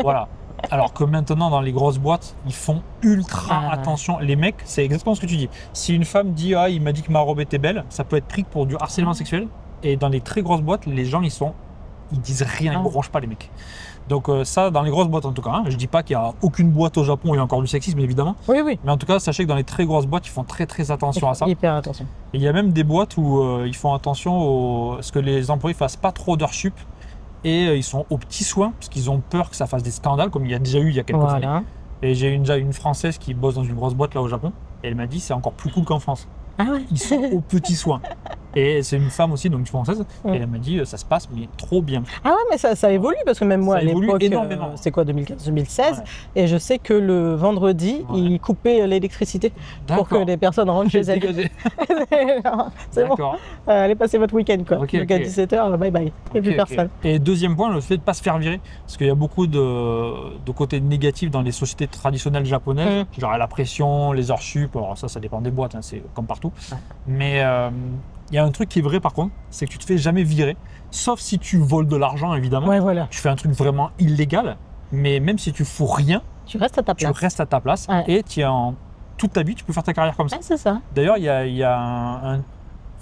Voilà. Alors que maintenant dans les grosses boîtes, ils font ultra Ah. attention. Les mecs, c'est exactement ce que tu dis. Si une femme dit ah il m'a dit que ma robe était belle, ça peut être pris pour du harcèlement sexuel. Et dans les très grosses boîtes, les gens ils disent rien, ils Ah. ne bronchent pas les mecs. Donc ça, dans les grosses boîtes en tout cas, hein. Je dis pas qu'il y a aucune boîte au Japon où il y a encore du sexisme évidemment, Oui, oui. mais en tout cas sachez que dans les très grosses boîtes, ils font très très attention à ça. Hyper attention. Et il y a même des boîtes où ils font attention à ce que les employés fassent pas trop d'heures sup et ils sont aux petits soins parce qu'ils ont peur que ça fasse des scandales comme il y a déjà eu il y a quelques années. Voilà. Et j'ai déjà une Française qui bosse dans une grosse boîte là au Japon et elle m'a dit c'est encore plus cool qu'en France. Ah ouais. Ils sont aux petits soins. Et c'est une femme aussi, donc une française, Ouais. et elle m'a dit ça se passe mais trop bien. Ah ouais, mais ça évolue parce que même moi Ça à évolue l'époque, énormément. c'est quoi, 2015-2016, Ouais. et je sais que le vendredi, Ouais. ils coupaient l'électricité pour que D'accord. les personnes rentrent chez elles. Dégagé. Non, c'est bon, D'accord. allez passer votre week-end quoi. Ok, Donc à ok. 17h, bye bye, il n'y a plus Ok, ok. personne. Et deuxième point, le fait de ne pas se faire virer. Parce qu'il y a beaucoup de côtés négatifs dans les sociétés traditionnelles japonaises. Genre la pression, les heures sup. Alors ça dépend des boîtes, hein, c'est comme partout. Ouais. Mais il y a un truc qui est vrai par contre, c'est que tu te fais jamais virer. Sauf si tu voles de l'argent évidemment. Ouais, voilà, Tu fais un truc vraiment illégal. Mais même si tu fous rien, tu restes à ta tu place. restes à ta place. Ouais. Et toute ta vie, tu peux faire ta carrière comme ça. Ouais, c'est ça. D'ailleurs, il y a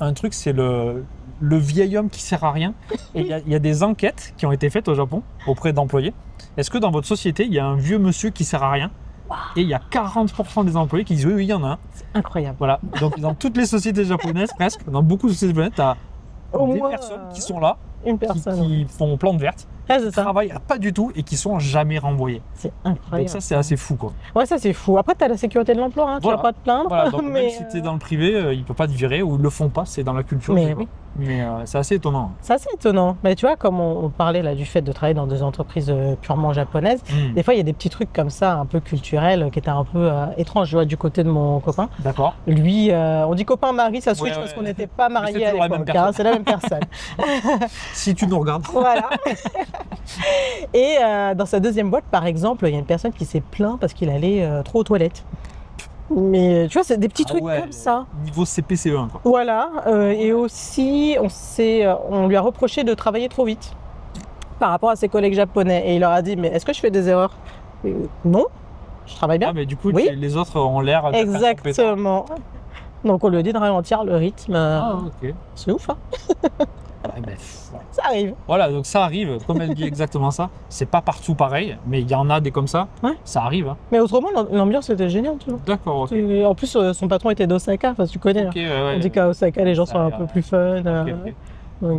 un truc, c'est le vieil homme qui sert à rien. Et il y a des enquêtes qui ont été faites au Japon auprès d'employés. Est-ce que dans votre société, il y a un vieux monsieur qui sert à rien? Et il y a 40% des employés qui disent oui, oui, il y en a un. Incroyable. Voilà. Donc dans toutes les sociétés japonaises, presque, dans beaucoup de sociétés japonaises, tu as Au des moins, personnes qui sont là, Une qui, personne. qui font plante verte, Ouais, c'est qui ça. travaillent pas du tout et qui sont jamais renvoyés. C'est Donc incroyable. ça, c'est assez fou, quoi. Ouais, ça c'est fou. Après, tu as la sécurité de l'emploi, hein, tu Voilà. vas pas te plaindre. Voilà, donc mais même si tu es dans le privé, ils ne peuvent pas te virer ou ils le font pas, c'est dans la culture. mais c'est oui, Mais c'est assez étonnant. C'est assez étonnant. Mais tu vois, comme on parlait là du fait de travailler dans des entreprises purement japonaises, des fois il y a des petits trucs comme ça, un peu culturels, qui étaient un peu étranges. Je vois du côté de mon copain. D'accord. Lui, on dit copain-mari, ça switch Ouais, parce ouais. qu'on n'était pas mariés à toujours la même l'époque. Hein, personne. c'est la même personne. Si tu nous regardes. Voilà. Et dans sa deuxième boîte, par exemple, il y a une personne qui s'est plaint parce qu'il allait trop aux toilettes. Mais tu vois, c'est des petits trucs ouais, comme ça. Niveau CPCE1 quoi. Voilà. Et aussi, on lui a reproché de travailler trop vite par rapport à ses collègues japonais. Et il leur a dit, mais est-ce que je fais des erreurs? Non, je travaille bien. Ah mais du coup Oui. les autres ont l'air d'être incompétents. Exactement. Donc on lui a dit de ralentir le rythme. Ah ok. C'est ouf, hein? Ouais, ben, Ça arrive. voilà, donc ça arrive, comme elle dit exactement ça. C'est pas partout pareil, mais il y en a des comme ça. Ouais. Ça arrive. Hein. Mais autrement, l'ambiance était géniale, tu vois. D'accord, ok. Et en plus, son patron était d'Osaka, enfin tu connais. Ok, Hein. ouais, On dit qu'à Osaka, les gens sont un peu plus fun. ok, ok.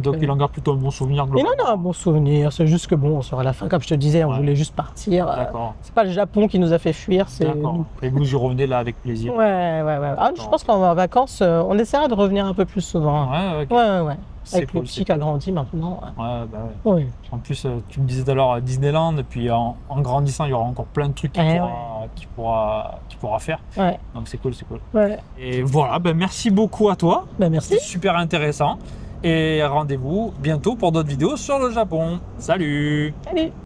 Donc il en garde plutôt un bon souvenir Mais globalement. non, un bon souvenir. C'est juste que bon, sur la fin, comme je te disais, on voulait juste partir. D'accord. C'est pas le Japon qui nous a fait fuir, c'est D'accord. nous. Et vous y revenez là avec plaisir. Ouais. Ah, je pense qu'en vacances, on essaiera de revenir un peu plus souvent. Ouais, ok. Ouais. C'est Avec cool, le petit qui a grandi maintenant. Ouais, bah ouais. Ouais. En plus, tu me disais tout à l'heure Disneyland, et puis en grandissant, il y aura encore plein de trucs qu'il pourra faire. Ouais. Donc c'est cool, c'est cool. Ouais. Et voilà, ben merci beaucoup à toi. Ben merci. C'était super intéressant. Et rendez-vous bientôt pour d'autres vidéos sur le Japon. Salut! Salut.